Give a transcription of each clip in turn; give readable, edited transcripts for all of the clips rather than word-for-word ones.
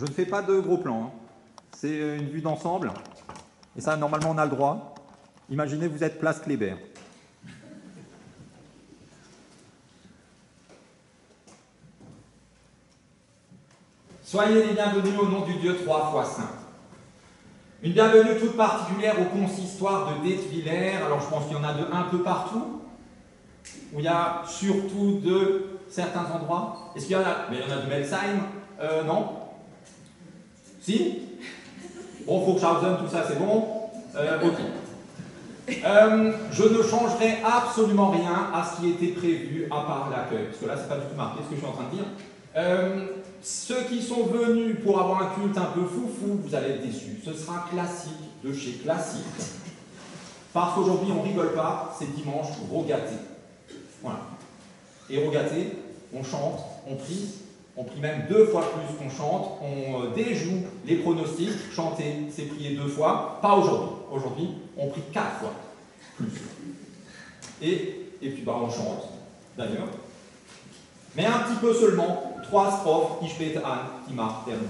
ne fais pas de gros plans, hein. C'est une vue d'ensemble. Et ça, normalement, on a le droit. Imaginez, vous êtes place Kléber. Soyez les bienvenus au nom du Dieu trois fois saint. Une bienvenue toute particulière au consistoire de Dietwiller. Alors je pense qu'il y en a de un peu partout, où il y a surtout de certains endroits. Est-ce qu'il y en a? Mais il y en a de Melsheim, non? Si? Bon, Fourchhausen, tout ça c'est bon. Ok. Je ne changerai absolument rien à ce qui était prévu à part l'accueil, parce que là c'est pas du tout marqué ce que je suis en train de dire. Ceux qui sont venus pour avoir un culte un peu foufou, vous allez être déçus. Ce sera classique de chez classique. Parce qu'aujourd'hui, on rigole pas, c'est dimanche, rogaté. Voilà. Et rogaté, on chante, on prie même 2 fois plus qu'on chante, on déjoue les pronostics, chanter, c'est prier 2 fois, pas aujourd'hui. Aujourd'hui, on prie 4 fois plus. Et puis bah, on chante, d'ailleurs. Mais un petit peu seulement, 3 strophes, Ich bete an, die Macht der Liebe.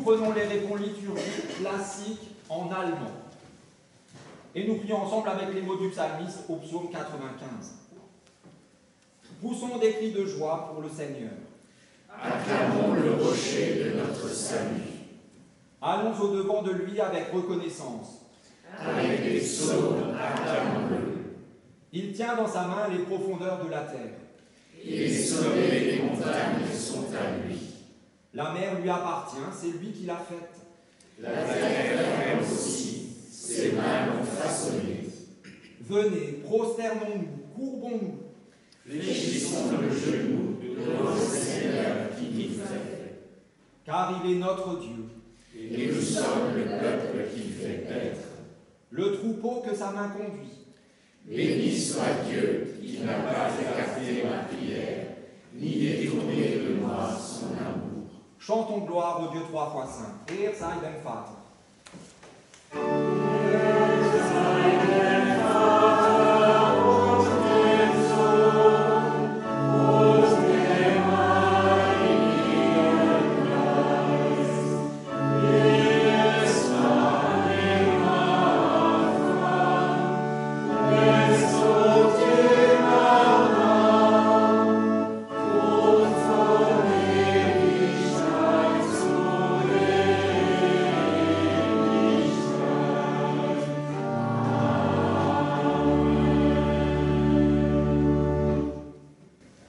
Prenons les répons liturgiques classiques en allemand. Et nous prions ensemble avec les mots du psalmiste au psaume 95. Poussons des cris de joie pour le Seigneur. Acclamons le rocher de notre salut. Allons au-devant de lui avec reconnaissance. avec des psaumes, acclamons-le. Il tient dans sa main les profondeurs de la terre. Et les sommets des montagnes sont à lui. La mer lui appartient, c'est lui qui l'a faite. La terre aussi, ses mains l'ont façonné. Venez, prosternons-nous, courbons-nous. Fléchissons le genou devant le Seigneur qui nous a fait. Car il est notre Dieu. Et nous sommes le peuple qu'il fait paître. Le troupeau que sa main conduit. Béni soit Dieu qui n'a pas écarté ma prière, ni détourné de moi son amour. Chantons gloire au Dieu trois fois saint. Er sei dem Vater.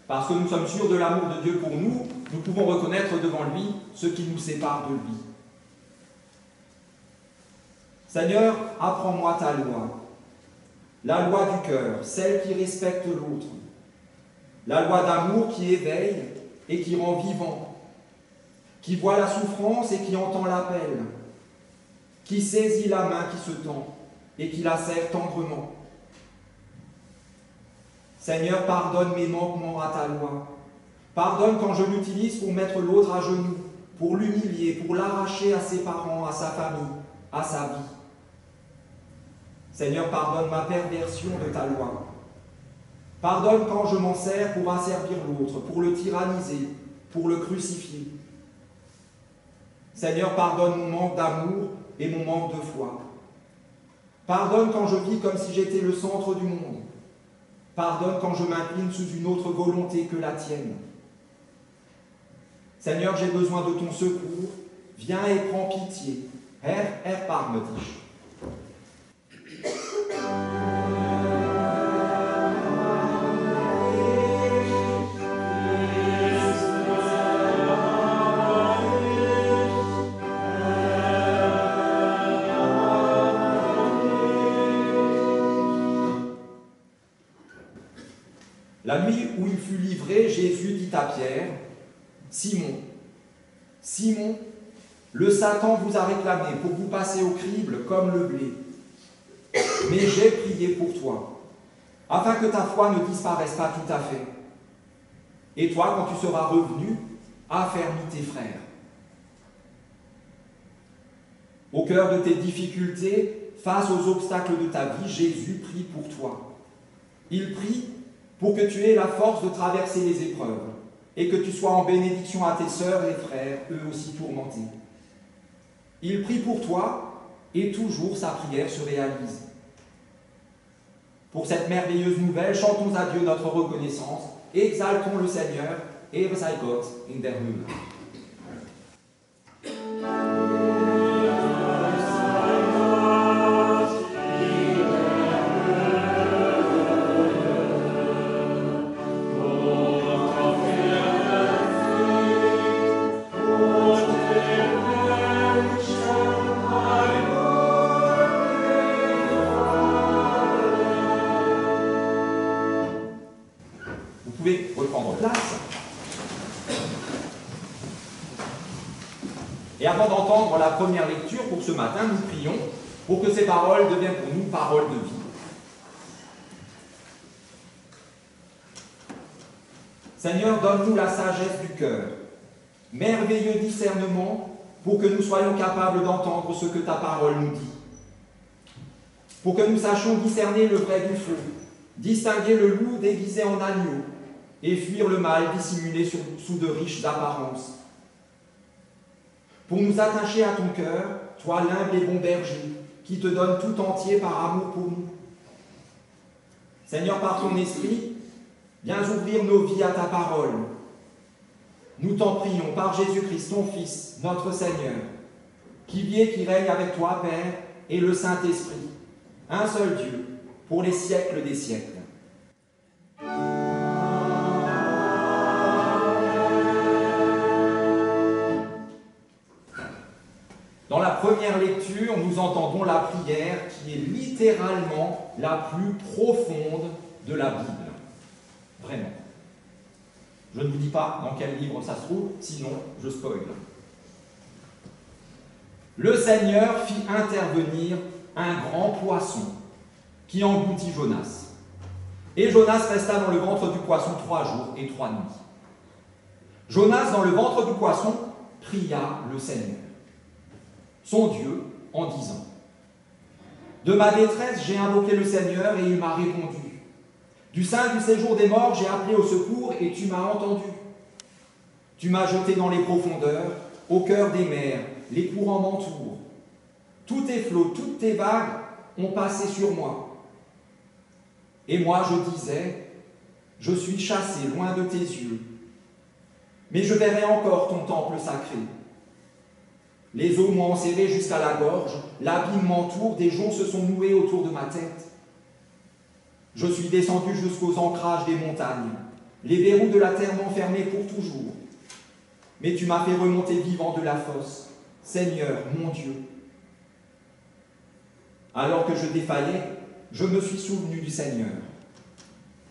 Parce que nous sommes sûrs de l'amour de Dieu pour nous, nous pouvons reconnaître devant lui ce qui nous sépare de lui. Seigneur, apprends-moi ta loi, la loi du cœur, celle qui respecte l'autre, la loi d'amour qui éveille et qui rend vivant, qui voit la souffrance et qui entend l'appel, qui saisit la main qui se tend et qui la serre tendrement. Seigneur, pardonne mes manquements à ta loi. Pardonne quand je l'utilise pour mettre l'autre à genoux, pour l'humilier, pour l'arracher à ses parents, à sa famille, à sa vie. Seigneur, pardonne ma perversion de ta loi. Pardonne quand je m'en sers pour asservir l'autre, pour le tyranniser, pour le crucifier. Seigneur, pardonne mon manque d'amour et mon manque de foi. Pardonne quand je vis comme si j'étais le centre du monde. Pardonne quand je m'incline sous une autre volonté que la tienne. Seigneur, j'ai besoin de ton secours. Viens et prends pitié. Herr, erbarme dich. La nuit où il fut livré, Jésus dit à Pierre, « Simon, Simon, le Satan vous a réclamé pour vous passer au crible comme le blé. Mais j'ai prié pour toi, afin que ta foi ne disparaisse pas tout à fait. Et toi, quand tu seras revenu, affermis tes frères. » Au cœur de tes difficultés, face aux obstacles de ta vie, Jésus prie pour toi. Il prie pour que tu aies la force de traverser les épreuves et que tu sois en bénédiction à tes sœurs et frères, eux aussi tourmentés. Il prie pour toi et toujours sa prière se réalise. Pour cette merveilleuse nouvelle, chantons à Dieu notre reconnaissance, exaltons le Seigneur, Ehre sei Gott in der Höhe. Vous pouvez reprendre place. Et avant d'entendre la première lecture pour ce matin, nous prions pour que ces paroles deviennent pour nous paroles de vie. Seigneur, donne-nous la sagesse du cœur, merveilleux discernement pour que nous soyons capables d'entendre ce que ta parole nous dit. Pour que nous sachions discerner le vrai du faux, distinguer le loup déguisé en agneau, et fuir le mal dissimulé sous de riches apparences. Pour nous attacher à ton cœur, toi l'humble et bon berger, qui te donne tout entier par amour pour nous. Seigneur, par ton esprit, viens ouvrir nos vies à ta parole. Nous t'en prions par Jésus-Christ, ton Fils, notre Seigneur, qui vit et qui règne avec toi, Père, et le Saint-Esprit, un seul Dieu, pour les siècles des siècles. Dans la première lecture, nous entendons la prière qui est littéralement la plus profonde de la Bible. Vraiment. Je ne vous dis pas dans quel livre ça se trouve, sinon je spoil. Le Seigneur fit intervenir un grand poisson qui engloutit Jonas. Et Jonas resta dans le ventre du poisson 3 jours et 3 nuits. Jonas, dans le ventre du poisson, pria le Seigneur, son Dieu, en disant : de ma détresse, j'ai invoqué le Seigneur et il m'a répondu. Du sein du séjour des morts, j'ai appelé au secours et tu m'as entendu. Tu m'as jeté dans les profondeurs, au cœur des mers, les courants m'entourent. Tous tes flots, toutes tes vagues ont passé sur moi. Et moi je disais, je suis chassé loin de tes yeux, mais je verrai encore ton temple sacré. Les eaux m'ont enserré jusqu'à la gorge, l'abîme m'entoure, des joncs se sont noués autour de ma tête. Je suis descendu jusqu'aux ancrages des montagnes, les verrous de la terre m'ont fermé pour toujours. Mais tu m'as fait remonter vivant de la fosse, Seigneur, mon Dieu. Alors que je défaillais, je me suis souvenu du Seigneur.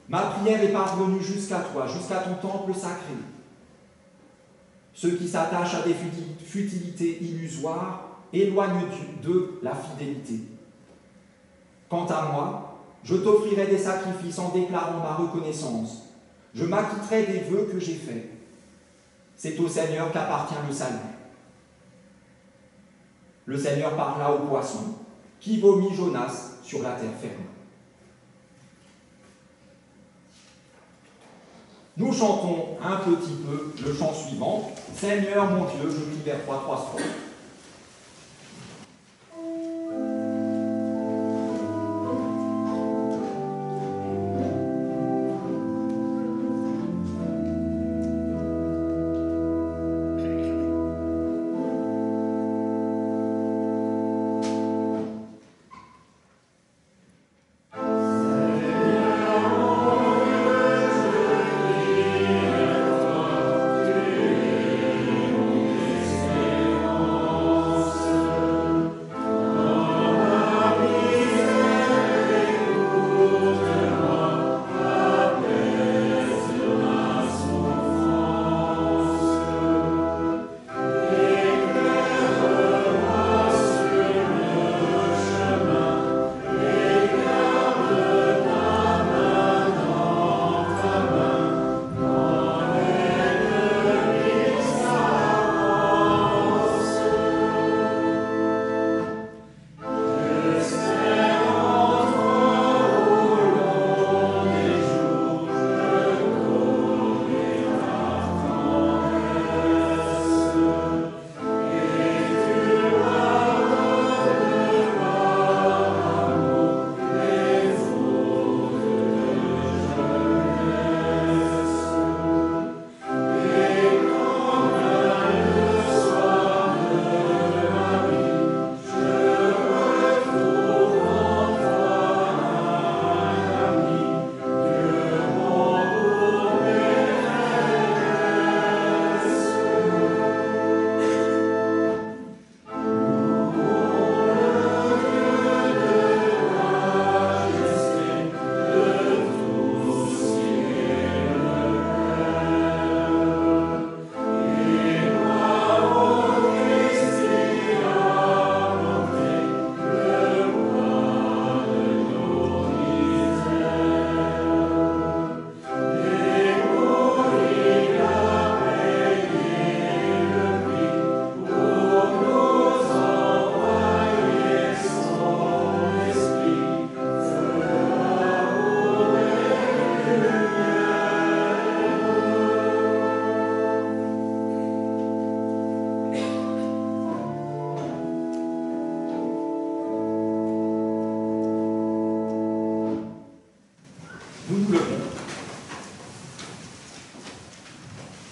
Ma prière est parvenue jusqu'à toi, jusqu'à ton temple sacré. Ceux qui s'attachent à des futilités illusoires éloignent d'eux la fidélité. Quant à moi, je t'offrirai des sacrifices en déclarant ma reconnaissance. Je m'acquitterai des vœux que j'ai faits. C'est au Seigneur qu'appartient le salut. Le Seigneur parla au poisson, qui vomit Jonas sur la terre ferme. Nous chantons un petit peu le chant suivant. Seigneur mon Dieu, je prie vers toi 3 fois.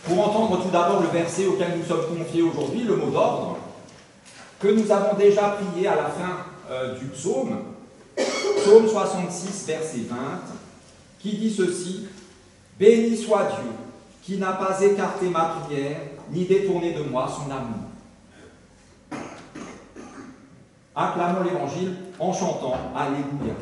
Pour entendre tout d'abord le verset auquel nous sommes confiés aujourd'hui, le mot d'ordre, que nous avons déjà prié à la fin du psaume, Psaume 66, verset 20, qui dit ceci: « Béni soit Dieu, qui n'a pas écarté ma prière, ni détourné de moi son amour. » Acclamons l'Évangile en chantant « Alléluia ».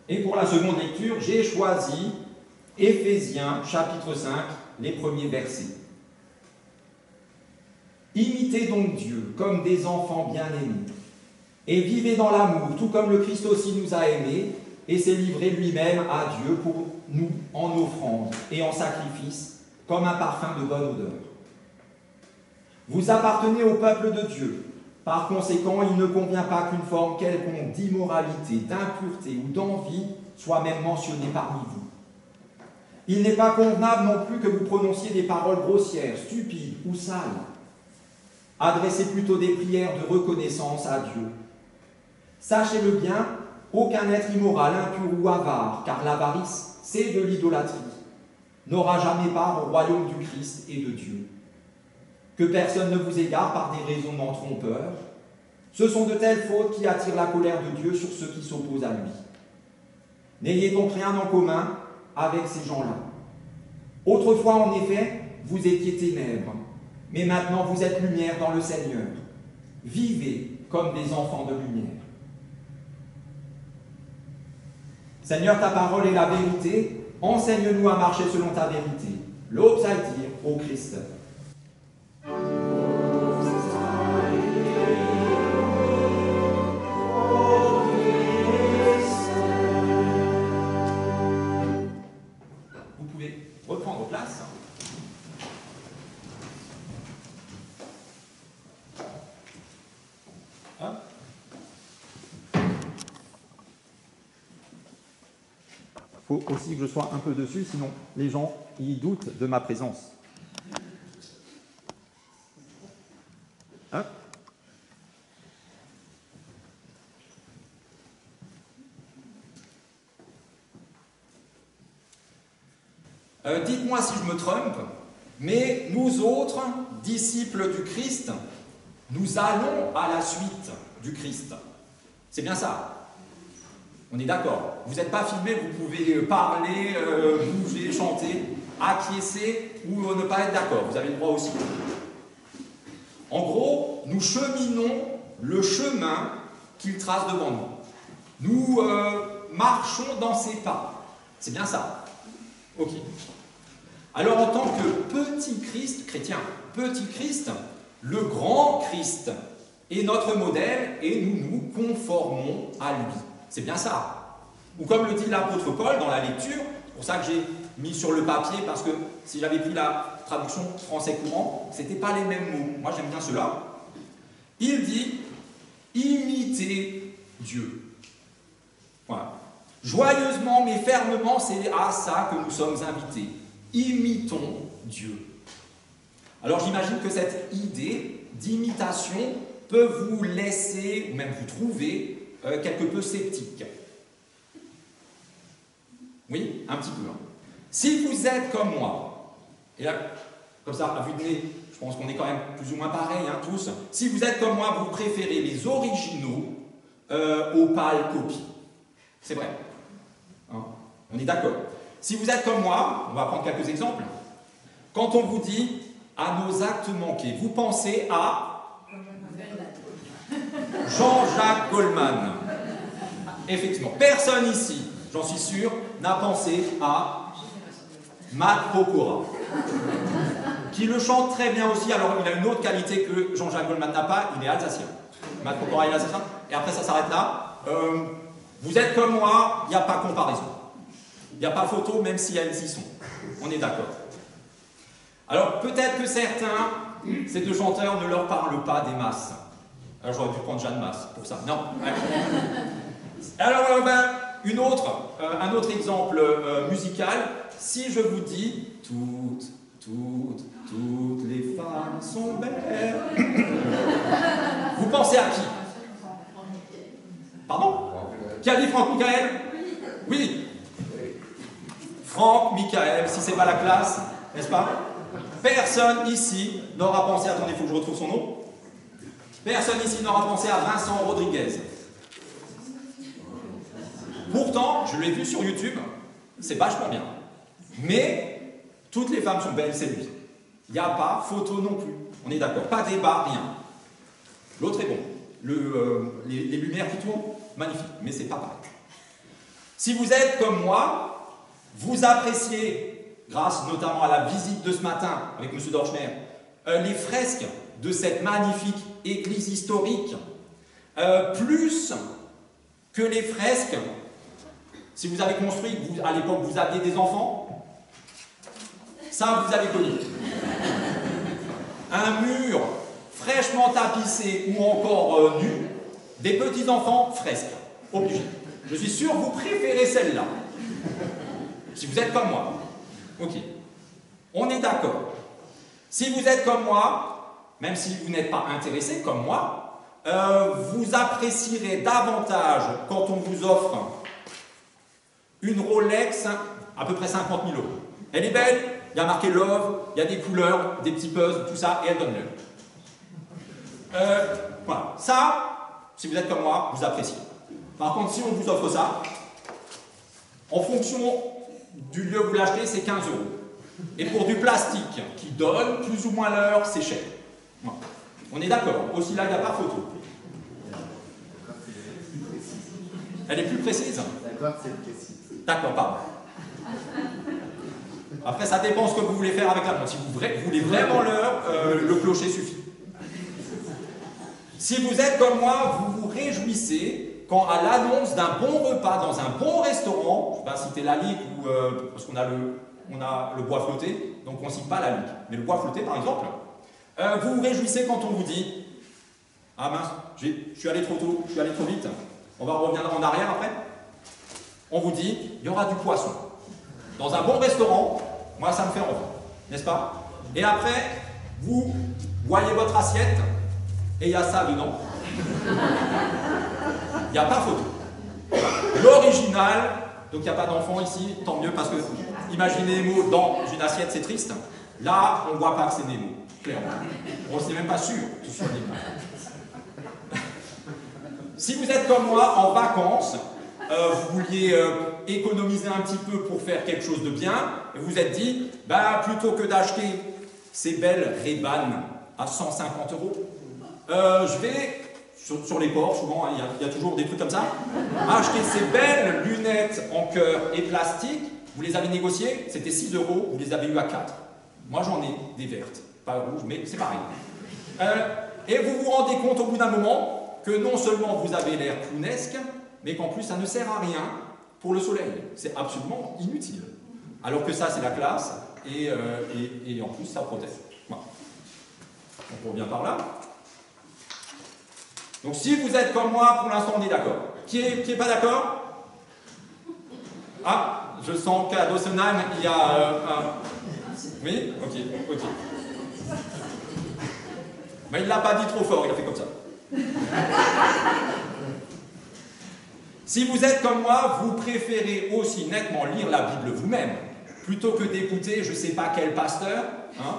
Et pour la seconde lecture, j'ai choisi Éphésiens chapitre 5, les premiers versets. Imitez donc Dieu comme des enfants bien-aimés, et vivez dans l'amour, tout comme le Christ aussi nous a aimés, et s'est livré lui-même à Dieu pour nous en offrande et en sacrifice, comme un parfum de bonne odeur. Vous appartenez au peuple de Dieu. Par conséquent, il ne convient pas qu'une forme quelconque d'immoralité, d'impureté ou d'envie soit même mentionnée parmi vous. Il n'est pas convenable non plus que vous prononciez des paroles grossières, stupides ou sales. Adressez plutôt des prières de reconnaissance à Dieu. Sachez-le bien, aucun être immoral, impur ou avare, car l'avarice, c'est de l'idolâtrie, n'aura jamais part au royaume du Christ et de Dieu. Que personne ne vous égare par des raisonnements trompeurs. Ce sont de telles fautes qui attirent la colère de Dieu sur ceux qui s'opposent à lui. N'ayez donc rien en commun avec ces gens-là. Autrefois, en effet, vous étiez ténèbres, mais maintenant vous êtes lumière dans le Seigneur. Vivez comme des enfants de lumière. Seigneur, ta parole est la vérité. Enseigne-nous à marcher selon ta vérité. L'aube dire au Christ. Vous pouvez reprendre place. Il faut aussi que je sois un peu dessus, sinon les gens y doutent de ma présence. Hein? Dites-moi si je me trompe, mais nous autres, disciples du Christ, nous allons à la suite du Christ. C'est bien ça. On est d'accord. Vous n'êtes pas filmé, vous pouvez parler, bouger, chanter, acquiescer ou ne pas être d'accord. Vous avez le droit aussi. En gros, nous cheminons le chemin qu'il trace devant nous. Nous marchons dans ses pas. C'est bien ça. Ok. Alors en tant que petit Christ, chrétien, petit Christ, le grand Christ est notre modèle et nous nous conformons à lui. C'est bien ça. Ou comme le dit l'apôtre Paul dans la lecture, c'est pour ça que j'ai mis sur le papier, parce que si j'avais pris la traduction français courant, ce n'était pas les mêmes mots. Moi j'aime bien cela. Il dit « imitez Dieu ». Voilà. Joyeusement mais fermement, c'est à ça que nous sommes invités. Imitons Dieu. Alors j'imagine que cette idée d'imitation peut vous laisser, ou même vous trouver, quelque peu sceptique. Oui, un petit peu. Hein. Si vous êtes comme moi, et là, comme ça, à vue de nez, je pense qu'on est quand même plus ou moins pareils, hein, tous. Si vous êtes comme moi, vous préférez les originaux aux pâles copies. C'est vrai. Hein, on est d'accord. Si vous êtes comme moi, on va prendre quelques exemples. Quand on vous dit « à nos actes manqués », vous pensez à Jean-Jacques Goldman. Effectivement, personne ici, j'en suis sûr, n'a pensé à Matt Pokora, qui le chante très bien aussi. Alors, il a une autre qualité que Jean-Jacques Goldman n'a pas, il est alsacien. Matt Pokora est alsacien, et après ça s'arrête là. Vous êtes comme moi, il n'y a pas comparaison. Il n'y a pas photo, même si elles y sont. On est d'accord. Alors, peut-être que certains, ces deux chanteurs, ne leur parlent pas des masses. Alors j'aurais pu prendre Jeanne Masse pour ça. Non. Alors, un autre exemple musical. Si je vous dis toutes les femmes sont belles, vous pensez à qui? Pardon? Qui a dit Franck Michael? Oui. Franck Michael, si c'est pas la classe, n'est-ce pas? Personne ici n'aura pensé, attendez, il faut que je retrouve son nom. Personne ici n'aura pensé à Vincent Rodriguez. Pourtant, je l'ai vu sur YouTube, c'est vachement bien. Mais toutes les femmes sont belles, c'est lui. Il n'y a pas photo non plus. On est d'accord. Pas débat, rien. L'autre est bon. Les lumières qui tournent, magnifique. Mais c'est pas pareil. Si vous êtes comme moi, vous appréciez, grâce notamment à la visite de ce matin avec M. Dorschner, les fresques de cette magnifique église historique, plus que les fresques. Si vous avez construit, à l'époque vous aviez des enfants, ça vous avez connu. Un mur fraîchement tapissé ou encore nu, des petits enfants fresques, obligés. Je suis sûr que vous préférez celle-là. Si vous êtes comme moi. Ok. On est d'accord. Si vous êtes comme moi, même si vous n'êtes pas intéressé comme moi, vous apprécierez davantage quand on vous offre une Rolex à peu près 50 000 €. Elle est belle, il y a marqué Love, il y a des couleurs, des petits puzzles, tout ça, et elle donne l'heure. Voilà. Ça, si vous êtes comme moi, vous appréciez. Par contre, si on vous offre ça, en fonction du lieu où vous l'achetez, c'est 15 €. Et pour du plastique qui donne plus ou moins l'heure, c'est cher. Voilà. On est d'accord. Aussi là, il n'y a pas photo. Elle est plus précise? D'accord, c'est précis. D'accord, pardon. Après, ça dépend ce que vous voulez faire avec la montre. Si vous voulez vraiment l'heure, le clocher suffit. Si vous êtes comme moi, vous vous réjouissez quand à l'annonce d'un bon repas dans un bon restaurant, je ne vais pas citer la Ligue, parce qu'on a le bois flotté, donc on ne cite pas la Ligue, mais le bois flotté par exemple, vous vous réjouissez quand on vous dit « Ah mince, je suis allé trop tôt, je suis allé trop vite, on va revenir en arrière après ?» On vous dit « Il y aura du poisson. » Dans un bon restaurant, moi ça me fait envie, n'est-ce pas? Et après, vous voyez votre assiette, et il y a ça dedans. Il n'y a pas photo. L'original, donc il n'y a pas d'enfant ici, tant mieux, parce que imaginez Nemo dans une assiette, c'est triste. Là, on ne voit pas que c'est Nemo, clairement. On n'est même pas sûr que ce soit Nemo. Si vous êtes comme moi en vacances, vous vouliez économiser un petit peu pour faire quelque chose de bien, et vous vous êtes dit, bah, plutôt que d'acheter ces belles Ray-Ban à 150 €, je vais, sur les ports, souvent, hein, il y a toujours des trucs comme ça, acheter ces belles lunettes en cœur et plastique. Vous les avez négociées, c'était 6 €, vous les avez eu à 4. Moi j'en ai des vertes, pas rouges, mais c'est pareil. Et vous vous rendez compte au bout d'un moment que non seulement vous avez l'air clownesque, mais qu'en plus ça ne sert à rien pour le soleil. C'est absolument inutile. Alors que ça c'est la classe, et en plus ça protège. Voilà. On revient par là. Donc si vous êtes comme moi, pour l'instant on est d'accord. Qui est pas d'accord? Ah, je sens qu'à Dossenheim il y a un... Oui? Ok. Mais il ne l'a pas dit trop fort, il a fait comme ça. Si vous êtes comme moi, vous préférez aussi nettement lire la Bible vous-même, plutôt que d'écouter je ne sais pas quel pasteur. Hein?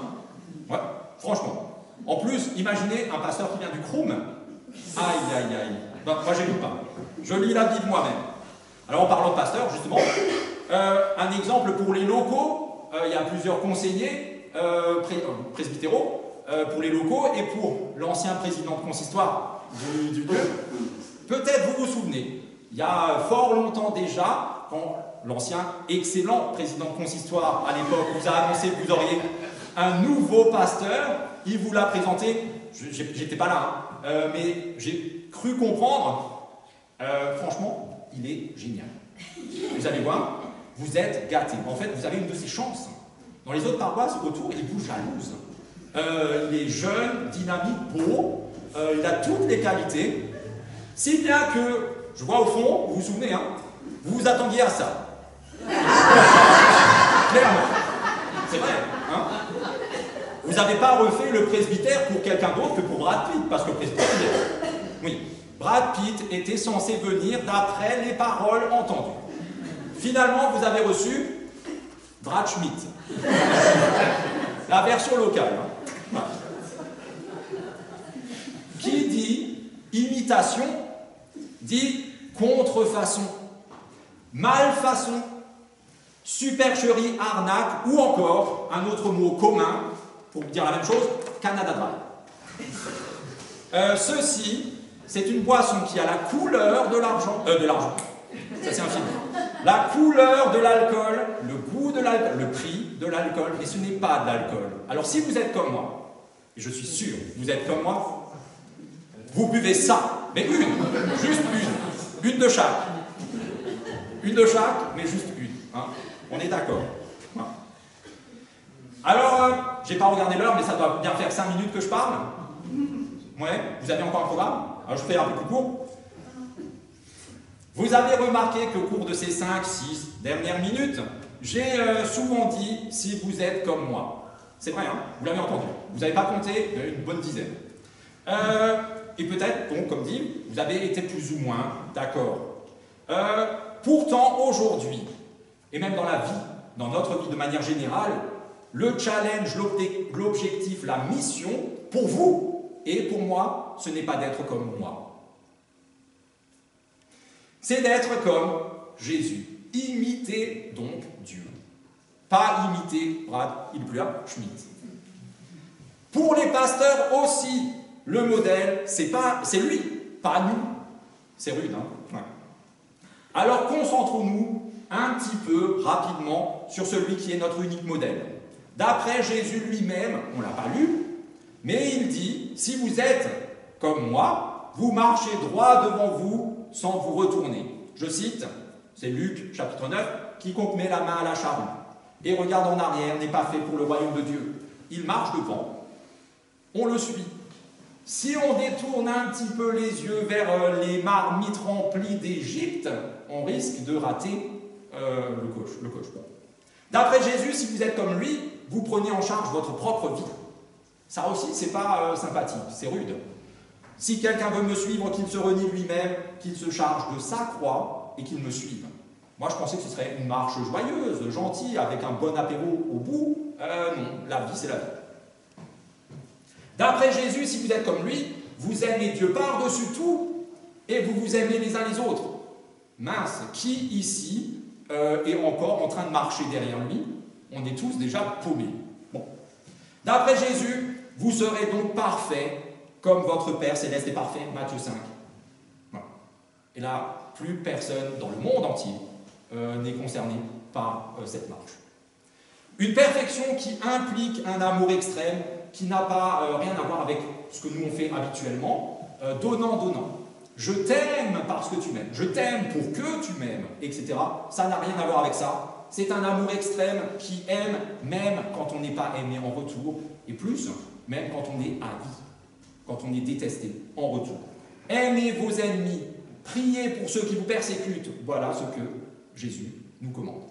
Ouais, franchement. En plus, imaginez un pasteur qui vient du Croum. Aïe. Non, moi, j'écoute pas. Je lis la Bible moi-même. Alors, en parlant de pasteur, justement, un exemple pour les locaux, il y a plusieurs conseillers presbytéraux pour les locaux et pour l'ancien président de consistoire du lieu. Peut-être vous vous souvenez, il y a fort longtemps déjà, quand l'ancien excellent président de consistoire à l'époque vous a annoncé que vous auriez un nouveau pasteur, il vous l'a présenté, j'étais pas là, mais j'ai cru comprendre, franchement, il est génial. Vous allez voir, vous êtes gâtés. En fait, vous avez une de ces chances. Dans les autres paroisses autour, il vous jalouse. Il est jeune, dynamique, beau, il a toutes les qualités, si bien que, je vois au fond, vous vous souvenez, hein, vous vous attendiez à ça. Clairement. C'est vrai, hein. Vous n'avez pas refait le presbytère pour quelqu'un d'autre que pour Brad Pitt, parce que le presbytère, oui, Brad Pitt était censé venir d'après les paroles entendues. Finalement, vous avez reçu Brad Schmitt. La version locale. Hein. Voilà. Qui dit imitation, dit contrefaçon, malfaçon, supercherie, arnaque, ou encore, un autre mot commun, pour dire la même chose, Canada Dry. Ceci, c'est une boisson qui a la couleur de l'argent, ça c'est un film. La couleur de l'alcool, le goût de l'alcool, le prix de l'alcool, et ce n'est pas de l'alcool. Alors si vous êtes comme moi, et je suis sûr, vous êtes comme moi, vous buvez ça, mais juste une de chaque. Une de chaque, mais juste une. Hein. On est d'accord. Hein. Alors, j'ai pas regardé l'heure, mais ça doit bien faire 5 minutes que je parle. Ouais, vous avez encore un programme? Alors je fais un peu plus court. Vous avez remarqué qu'au cours de ces 5-6 dernières minutes, j'ai souvent dit « si vous êtes comme moi ». C'est vrai, hein, vous l'avez entendu. Vous n'avez pas compté une bonne dizaine. Et peut-être, donc, comme dit, vous avez été plus ou moins d'accord. Pourtant, aujourd'hui, et même dans la vie, dans notre vie de manière générale, le challenge, l'objectif, la mission, pour vous et pour moi, ce n'est pas d'être comme moi. C'est d'être comme Jésus. Imiter donc Dieu. Pas imiter Brad, il est plus là, Schmitt. Pour les pasteurs aussi, le modèle, c'est lui, pas nous. C'est rude, hein? Ouais. Alors concentrons-nous un petit peu rapidement sur celui qui est notre unique modèle. D'après Jésus lui-même, on ne l'a pas lu, mais il dit, si vous êtes comme moi, vous marchez droit devant vous sans vous retourner. Je cite, c'est Luc chapitre 9, quiconque met la main à la charrue et regarde en arrière n'est pas fait pour le royaume de Dieu. Il marche devant, on le suit. Si on détourne un petit peu les yeux vers les marmites remplies d'Égypte, on risque de rater le coche. D'après Jésus, si vous êtes comme lui, vous prenez en charge votre propre vie. Ça aussi, c'est pas sympathique, c'est rude. Si quelqu'un veut me suivre, qu'il se renie lui-même, qu'il se charge de sa croix et qu'il me suive. Moi, je pensais que ce serait une marche joyeuse, gentille, avec un bon apéro au bout. Non, la vie, c'est la vie. D'après Jésus, si vous êtes comme lui, vous aimez Dieu par-dessus tout et vous vous aimez les uns les autres. Mince, qui ici est encore en train de marcher derrière lui? On est tous déjà paumés. Bon. D'après Jésus, vous serez donc parfaits comme votre Père Céleste est parfait, Matthieu 5. Voilà. Et là, plus personne dans le monde entier n'est concerné par cette marche. Une perfection qui implique un amour extrême, qui n'a pas rien à voir avec ce que nous on fait habituellement, donnant. Je t'aime parce que tu m'aimes, je t'aime pour que tu m'aimes, etc. Ça n'a rien à voir avec ça. C'est un amour extrême qui aime même quand on n'est pas aimé en retour, et plus, même quand on est haï, quand on est détesté en retour. Aimez vos ennemis, priez pour ceux qui vous persécutent. Voilà ce que Jésus nous commande.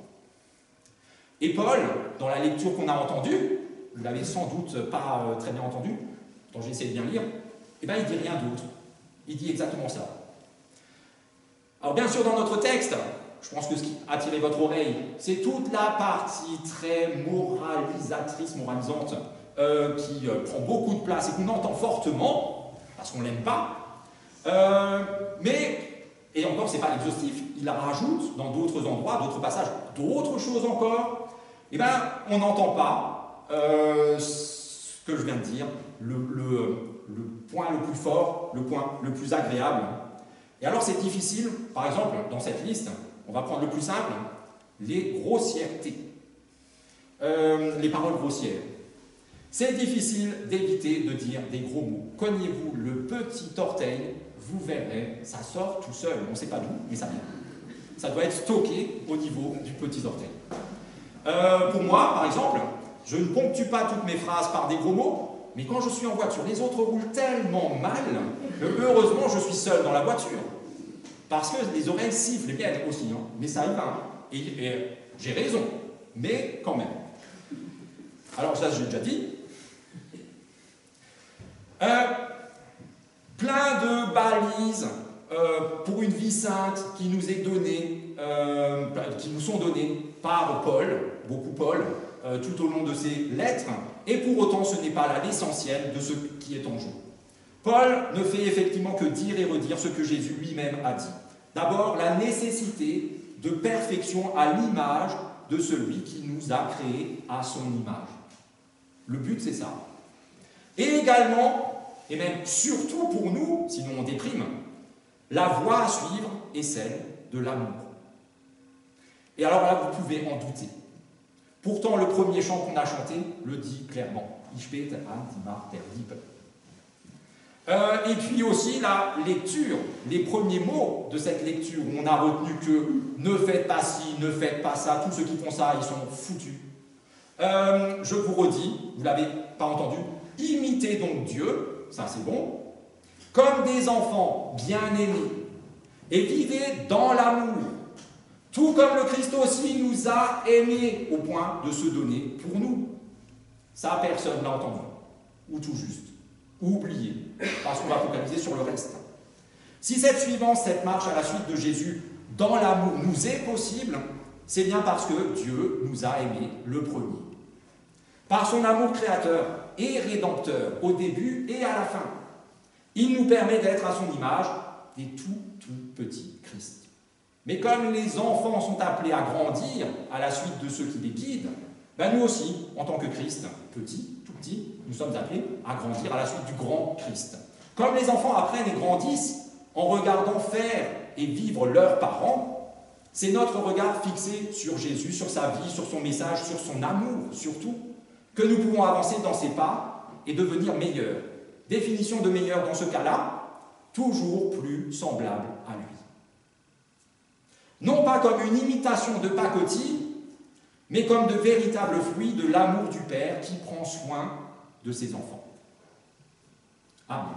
Et Paul, dans la lecture qu'on a entendue, vous ne l'avez sans doute pas très bien entendu, dont j'ai essayé de bien lire, eh bien il ne dit rien d'autre. Il dit exactement ça. Alors bien sûr, dans notre texte, je pense que ce qui a attiré votre oreille, c'est toute la partie très moralisante, qui prend beaucoup de place et qu'on entend fortement, parce qu'on ne l'aime pas, mais, et encore, ce n'est pas exhaustif, il la rajoute dans d'autres endroits, d'autres passages, d'autres choses encore, et bien, on n'entend pas ce que je viens de dire, le point le plus fort, le point le plus agréable. Et alors, c'est difficile, par exemple, dans cette liste, on va prendre le plus simple, les grossièretés, les paroles grossières. C'est difficile d'éviter de dire des gros mots. Cognez-vous le petit orteil, vous verrez, ça sort tout seul. On ne sait pas d'où, mais ça vient. Ça doit être stocké au niveau du petit orteil. Pour moi, par exemple, je ne ponctue pas toutes mes phrases par des gros mots, mais quand je suis en voiture, les autres roulent tellement mal que heureusement je suis seul dans la voiture. Parce que les oreilles sifflent, les miennes aussi, hein, mais ça y va. Hein. Et j'ai raison, mais quand même. Alors ça, j'ai déjà dit. Plein de balises pour une vie sainte qui nous est donnée, qui nous sont données par Paul, beaucoup Paul, tout au long de ses lettres, et pour autant ce n'est pas là l'essentiel de ce qui est en jeu. Paul ne fait effectivement que dire et redire ce que Jésus lui-même a dit. D'abord, la nécessité de perfection à l'image de celui qui nous a créés à son image. Le but, c'est ça. Et également, et même surtout pour nous, sinon on déprime, la voie à suivre est celle de l'amour. Et alors là, vous pouvez en douter. Pourtant, le premier chant qu'on a chanté le dit clairement. Ich bete an die Macht der Liebe. Et puis aussi la lecture, les premiers mots de cette lecture, où on a retenu que ne faites pas ci, ne faites pas ça, tous ceux qui font ça, ils sont foutus. Je vous redis, vous ne l'avez pas entendu, imitez donc Dieu, ça c'est bon, comme des enfants bien-aimés, et vivez dans l'amour, tout comme le Christ aussi nous a aimés au point de se donner pour nous. Ça, personne ne l'a entendu, ou tout juste. Ou oublier, parce qu'on va focaliser sur le reste. Si cette suivance, cette marche à la suite de Jésus dans l'amour nous est possible, c'est bien parce que Dieu nous a aimés le premier. Par son amour créateur et rédempteur au début et à la fin, il nous permet d'être à son image des tout petits Christ. Mais comme les enfants sont appelés à grandir à la suite de ceux qui les guident, ben nous aussi, en tant que Christ, petit, tout petit, nous sommes appelés à grandir à la suite du grand Christ. Comme les enfants apprennent et grandissent en regardant faire et vivre leurs parents, c'est notre regard fixé sur Jésus, sur sa vie, sur son message, sur son amour surtout, que nous pouvons avancer dans ses pas et devenir meilleurs. Définition de meilleur dans ce cas-là, toujours plus semblable à lui. Non pas comme une imitation de pacotille, mais comme de véritables fruits de l'amour du Père qui prend soin de ses enfants. Amen.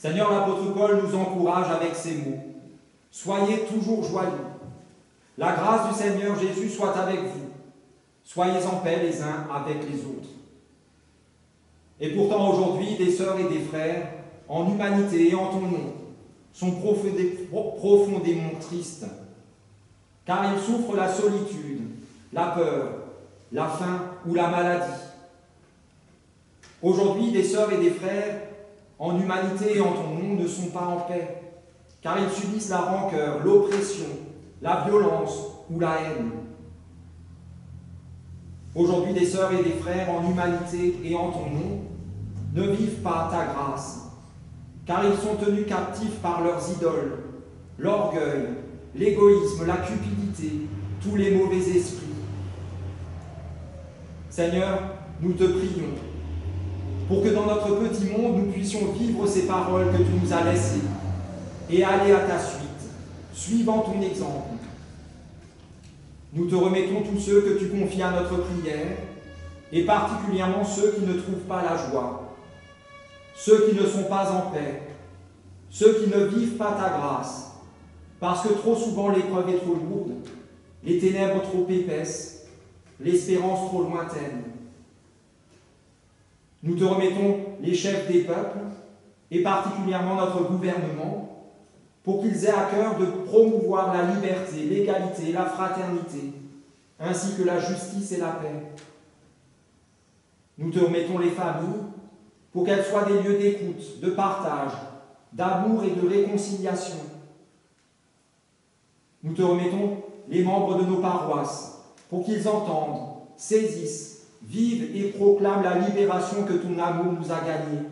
Seigneur, l'apôtre Paul nous encourage avec ces mots. Soyez toujours joyeux. La grâce du Seigneur Jésus soit avec vous. Soyez en paix les uns avec les autres. Et pourtant aujourd'hui, des sœurs et des frères, en humanité et en ton nom, sont profondément tristes, car ils souffrent la solitude, la peur, la faim ou la maladie. Aujourd'hui, des sœurs et des frères, en humanité et en ton nom, ne sont pas en paix, car ils subissent la rancœur, l'oppression, la violence ou la haine. Aujourd'hui, des sœurs et des frères, en humanité et en ton nom, ne vivent pas ta grâce, car ils sont tenus captifs par leurs idoles, l'orgueil, l'égoïsme, la cupidité, tous les mauvais esprits. Seigneur, nous te prions pour que dans notre petit monde, nous puissions vivre ces paroles que tu nous as laissées et aller à ta suite, suivant ton exemple. Nous te remettons tous ceux que tu confies à notre prière, et particulièrement ceux qui ne trouvent pas la joie, ceux qui ne sont pas en paix, ceux qui ne vivent pas ta grâce, parce que trop souvent l'épreuve est trop lourde, les ténèbres trop épaisses, l'espérance trop lointaine. Nous te remettons les chefs des peuples, et particulièrement notre gouvernement, pour qu'ils aient à cœur de promouvoir la liberté, l'égalité, la fraternité, ainsi que la justice et la paix. Nous te remettons les familles, pour qu'elles soient des lieux d'écoute, de partage, d'amour et de réconciliation. Nous te remettons les membres de nos paroisses, pour qu'ils entendent, saisissent, vivent et proclament la libération que ton amour nous a gagnée.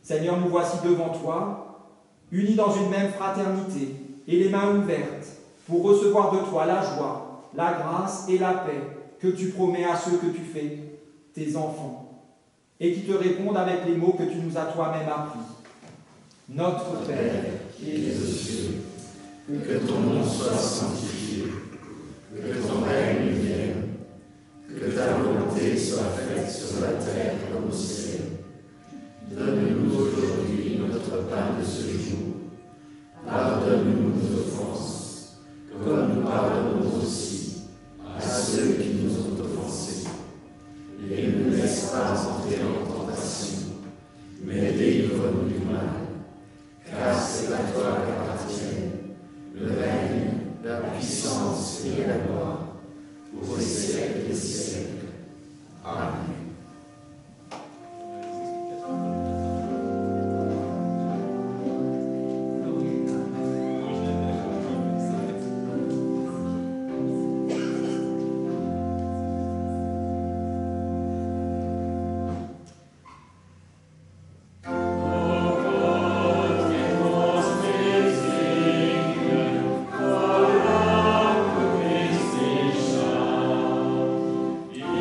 Seigneur, nous voici devant toi, unis dans une même fraternité et les mains ouvertes pour recevoir de toi la joie, la grâce et la paix que tu promets à ceux que tu fais, tes enfants, et qui te répondent avec les mots que tu nous as toi-même appris. Notre Père, qui es aux cieux, que ton nom soit sanctifié, que ton règne vienne, que ta volonté soit faite sur la terre comme au ciel. Donne-nous aujourd'hui notre pain de ce jour. Pardonne-nous nos offenses, comme nous pardonnons aussi à ceux qui nous ont offensés. Et ne nous laisse pas entrer en tentation, mais délivre-nous du mal, car c'est à toi qu'appartiennent le règne, la puissance et la gloire, pour les siècles des siècles. Amen. Yeah.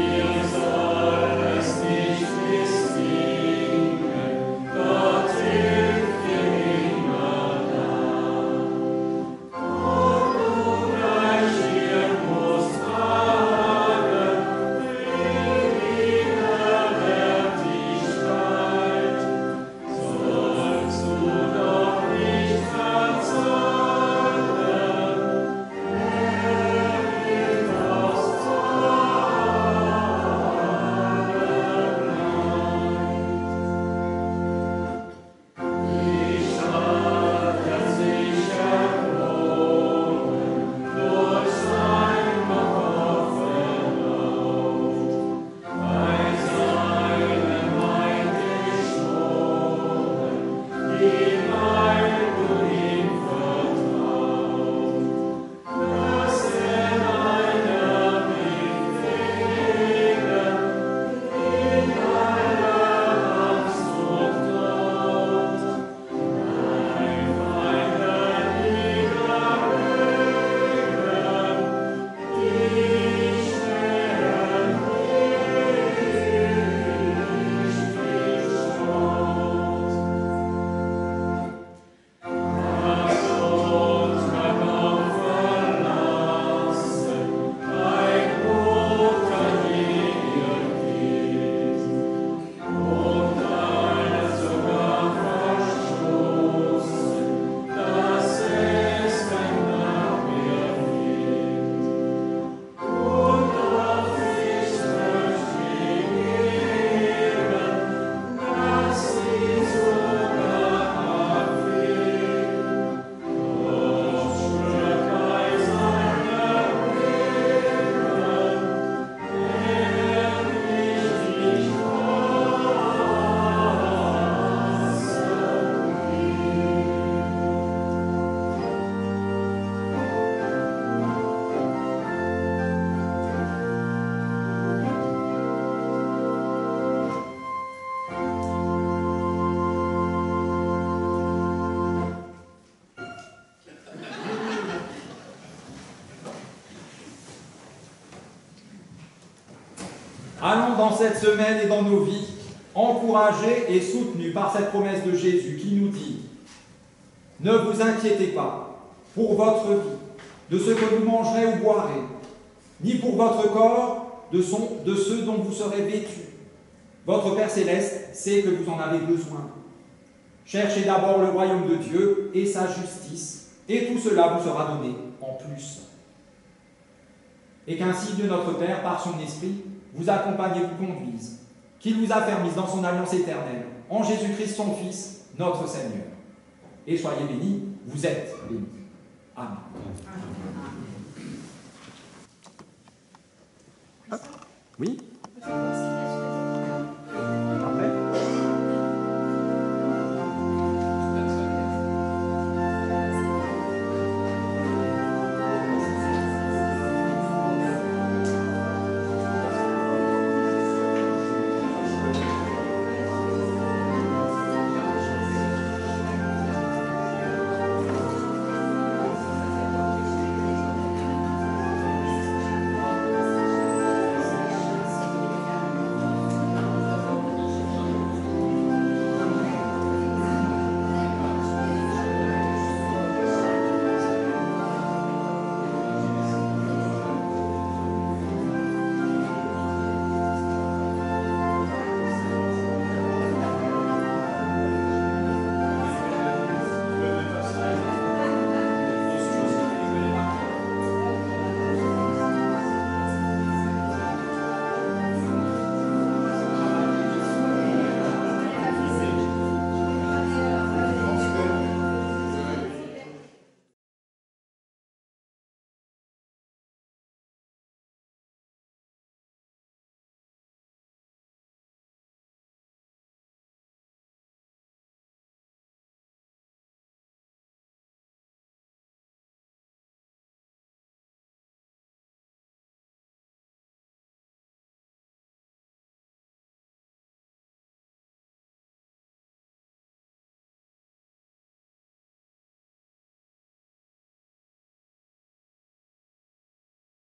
Allons dans cette semaine et dans nos vies, encouragés et soutenus par cette promesse de Jésus qui nous dit « Ne vous inquiétez pas pour votre vie, de ce que vous mangerez ou boirez, ni pour votre corps, de ce dont vous serez vêtus. Votre Père céleste sait que vous en avez besoin. Cherchez d'abord le royaume de Dieu et sa justice, et tout cela vous sera donné en plus. Et qu'ainsi Dieu notre Père, par son Esprit, vous accompagne et vous conduise, qu'il vous affermisse dans son alliance éternelle, en Jésus-Christ son Fils, notre Seigneur. Et soyez bénis, vous êtes bénis. Amen. Oui ?